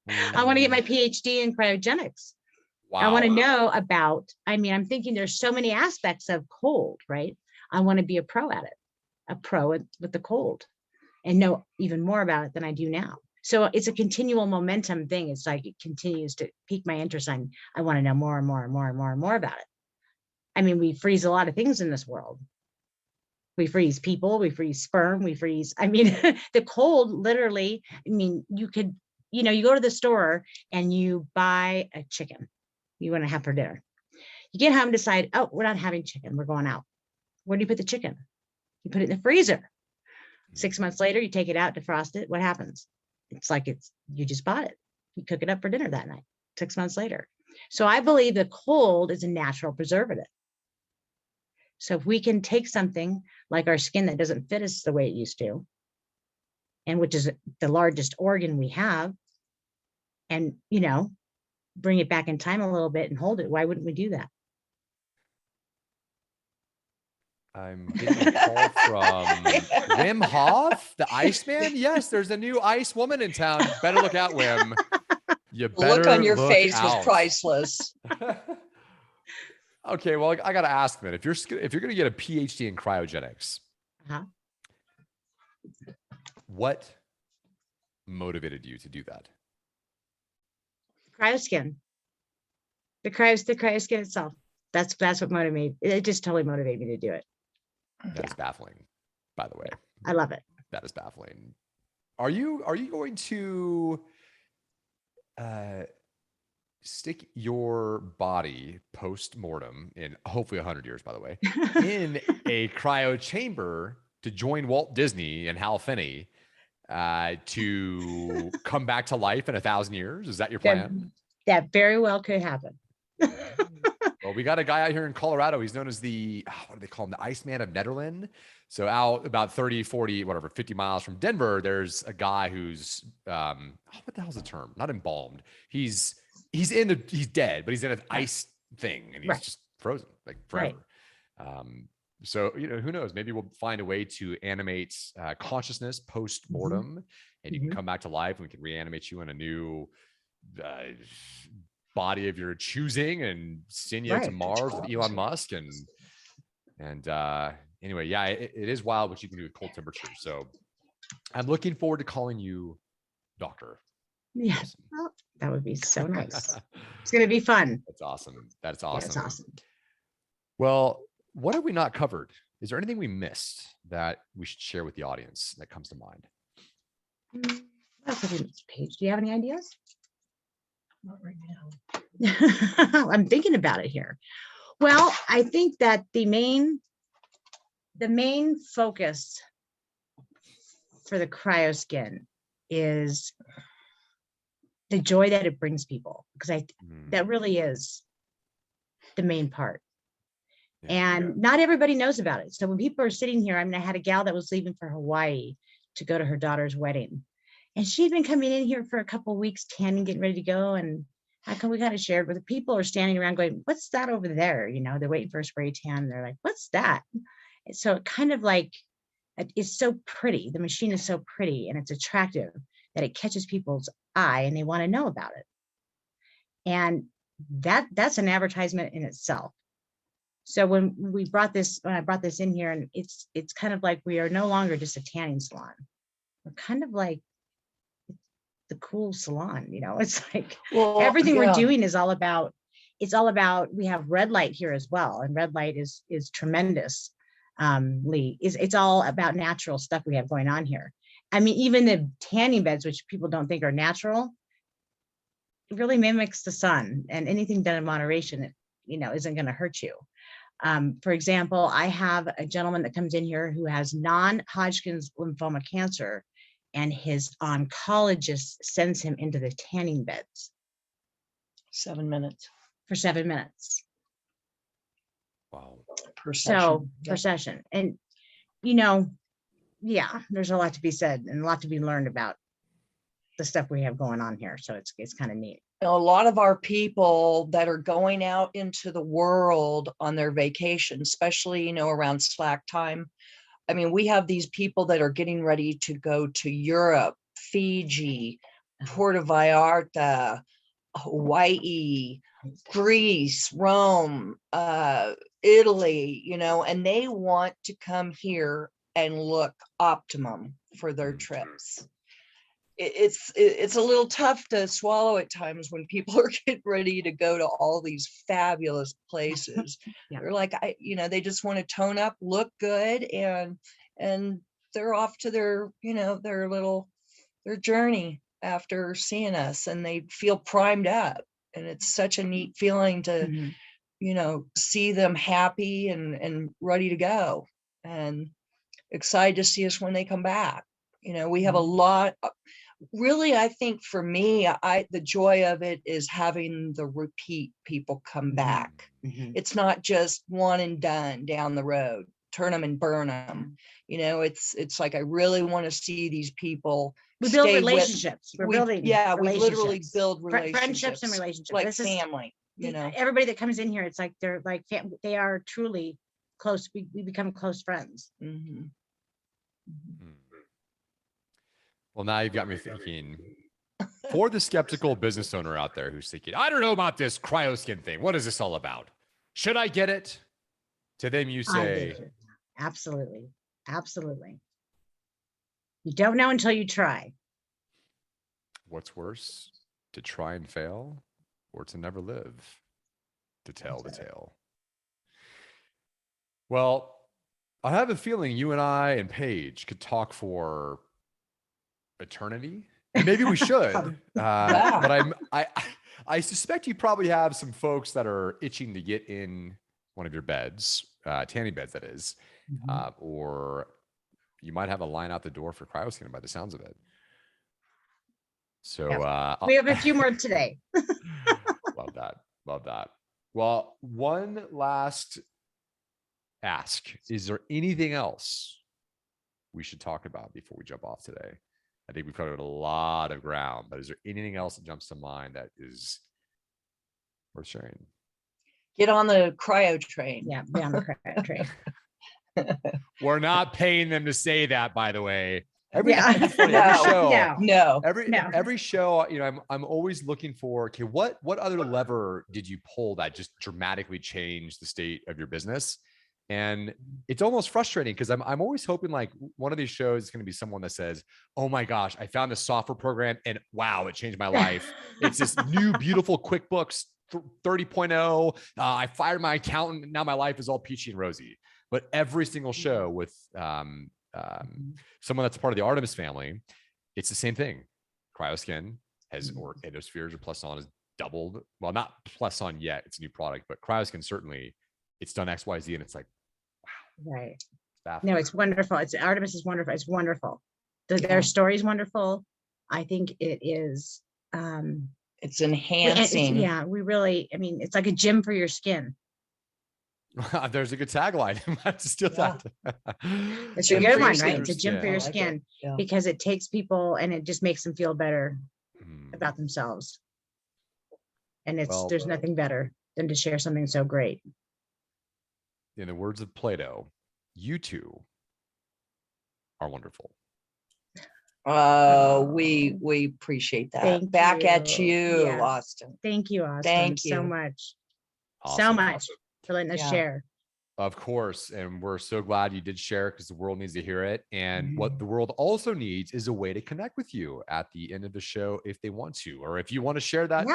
I want to get my PhD in cryogenics. Wow. I want to know about, I'm thinking there's so many aspects of cold, right? I want to be a pro at it, a pro with the cold, and know even more about it than I do now. So it's a continual momentum thing. It's like it continues to pique my interest. I want to know more and more and more and more and more about it. We freeze a lot of things in this world. We freeze people, we freeze sperm, the cold, literally, you could, you go to the store and you buy a chicken you want to have for dinner. You get home and decide, oh, we're not having chicken, we're going out. Where do you put the chicken? You put it in the freezer. 6 months later, you take it out, defrost it. What happens? It's like you just bought it. You cook it up for dinner that night, 6 months later. So I believe the cold is a natural preservative. So if we can take something like our skin that doesn't fit us the way it used to, and which is the largest organ we have, and, bring it back in time a little bit and hold it, why wouldn't we do that? I'm getting a call from Wim Hof, the Iceman. Yes, there's a new ice woman in town. Better look out, Wim. You better look on your face out. was priceless. Okay, well, I got to ask then, if you're going to get a PhD in cryogenics, what motivated you to do that? Cryoskin. The cryoskin itself. That's what motivated me. It just totally motivated me to do it. That is baffling, by the way. I love it. That is baffling. Are you going to stick your body post-mortem in hopefully 100 years, by the way, in a cryo chamber to join Walt Disney and Hal Finney to come back to life in 1,000 years? Is that your plan? That very well could happen. Well, we got a guy out here in Colorado. He's known as the, what do they call him? The Iceman of Nederland. So out about 30, 40, whatever, 50 miles from Denver, there's a guy who's, what the hell's the term? Not embalmed. He's dead, but he's in an ice thing and he's just frozen like forever. So, who knows? Maybe we'll find a way to animate consciousness post-mortem, and you can come back to life, and we can reanimate you in a new body of your choosing and send you to Mars with Elon Musk. And anyway, yeah, it is wild what you can do with cold temperatures. So I'm looking forward to calling you Doctor. Yeah, well, that would be so nice. It's going to be fun. That's awesome. That's awesome. Yeah, it's awesome. Well, what have we not covered? Is there anything we missed that we should share with the audience that comes to mind? Paige, do you have any ideas? Not right now. I'm thinking about it here. Well, I think that the main focus for the cryoskin is the joy that it brings people, because that really is the main part. And not everybody knows about it. So when people are sitting here, I mean, I had a gal that was leaving for Hawaii to go to her daughter's wedding. And she'd been coming in here for a couple of weeks, tanning, getting ready to go. And how come we kind of shared with the people are standing around going, what's that over there? You know, they're waiting for a spray tan. They're like, what's that? And so it kind of like, it's so pretty. The machine is so pretty and it's attractive that it catches people's eye and they want to know about it. And that's an advertisement in itself. So when I brought this in here, and it's kind of like we are no longer just a tanning salon. We're kind of like the cool salon, you know. It's like everything we're doing is all about. It's all about. We have red light here as well, and red light is tremendous. It's all about natural stuff we have going on here. I mean, even the tanning beds, which people don't think are natural, it really mimics the sun, and anything done in moderation, it, you know, isn't going to hurt you. For example, I have a gentleman that comes in here who has non-Hodgkin's lymphoma cancer, and his oncologist sends him into the tanning beds. 7 minutes. For 7 minutes. Wow. Per session. So per session. And, you know, yeah, there's a lot to be said and a lot to be learned about the stuff we have going on here. So it's kind of neat. A lot of our people that are going out into the world on their vacation, especially, you know, around slack time. I mean, we have these people that are getting ready to go to Europe, Fiji, Puerto Vallarta, Hawaii, Greece, Rome, Italy, you know, and they want to come here and look optimum for their trips. It's a little tough to swallow at times when people are getting ready to go to all these fabulous places. Yeah. They're like, you know, they just want to tone up, look good, and they're off to their, you know, their journey after seeing us, and they feel primed up. And it's such a neat feeling to, you know, see them happy and ready to go, and excited to see us when they come back. You know, we have a lot. Really, I think for me, the joy of it is having the repeat people come back. It's not just one and done down the road, turn them and burn them. You know, it's like, I really want to see these people. We build relationships. We're building relationships. We literally build relationships. Friendships and relationships. Like family, you know. Everybody that comes in here, it's like they're like, they are truly close. We become close friends. Well, now you've got me thinking, for the skeptical business owner out there who's thinking, I don't know about this cryoskin thing. What is this all about? Should I get it? To them, you say, absolutely. Absolutely. You don't know until you try. What's worse, to try and fail, or to never live to tell the tale? Well, I have a feeling you and I and Paige could talk for eternity, and maybe we should. But I suspect you probably have some folks that are itching to get in one of your beds, tanning beds, that is, or you might have a line out the door for cryoskin by the sounds of it. So we have a few more today. Love that. Well, one last ask: is there anything else we should talk about before we jump off today? I think we've covered a lot of ground, but is there anything else that jumps to mind that is worth sharing? Get on the cryo train. Yeah, be on the cryo train. We're not paying them to say that, by the way. Every show, you know, I'm always looking for, okay, what other lever did you pull that just dramatically changed the state of your business? And it's almost frustrating because I'm always hoping like one of these shows is going to be someone that says, oh my gosh, I found this software program and wow, it changed my life. It's this new, beautiful QuickBooks 30.0. I fired my accountant. And now my life is all peachy and rosy. But every single show with someone that's part of the Artemis family, it's the same thing. Cryoskin has, or endospheres or Plus-On has doubled. Well, not Plus-On yet. It's a new product, but Cryoskin certainly, it's done X, Y, Z, and it's like, wow. Right. No, it's wonderful. Artemis is wonderful. It's wonderful. Their story is wonderful. I think it is. It's enhancing. We really, I mean, it's like a gym for your skin. There's a good tagline. Still It's a good one, right? It's It's a gym for your skin, because it takes people and it just makes them feel better about themselves. And there's nothing better than to share something so great. In the words of Plato, you two are wonderful. We appreciate that. Back at you, Austin. Thank you, Austin. Thank you so much. Awesome. So much for letting us share. Of course. And we're so glad you did share, because the world needs to hear it. And what the world also needs is a way to connect with you at the end of the show if they want to, or if you want to share that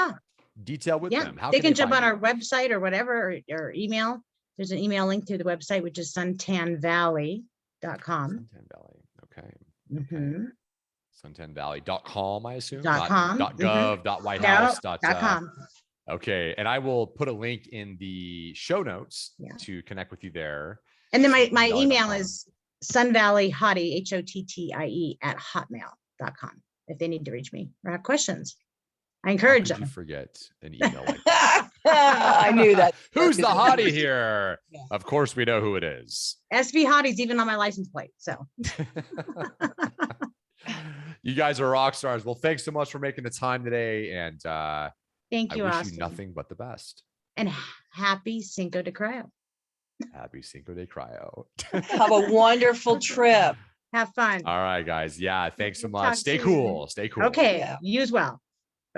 detail with them. How they can jump on our website or whatever, or email. There's an email link to the website, which is suntanvalley.com. Suntan Valley. Okay. Suntanvalley.com, I assume. .com. .gov, .whitehouse. .com. Okay. And I will put a link in the show notes to connect with you there. And then my email is sunvalleyhottie, HOTTIE @hotmail.com if they need to reach me or have questions. I encourage them. You forget an email like that. I knew that. Who's the hottie here? Of course, we know who it is. SV Hottie's even on my license plate. So you guys are rock stars. Well, thanks so much for making the time today. And thank you, I wish Austin. you nothing but the best. And happy Cinco de Cryo. Happy Cinco de Cryo. Have a wonderful trip. Have fun. All right, guys. Yeah, thanks so much. Stay cool. Stay cool. Okay, you as well.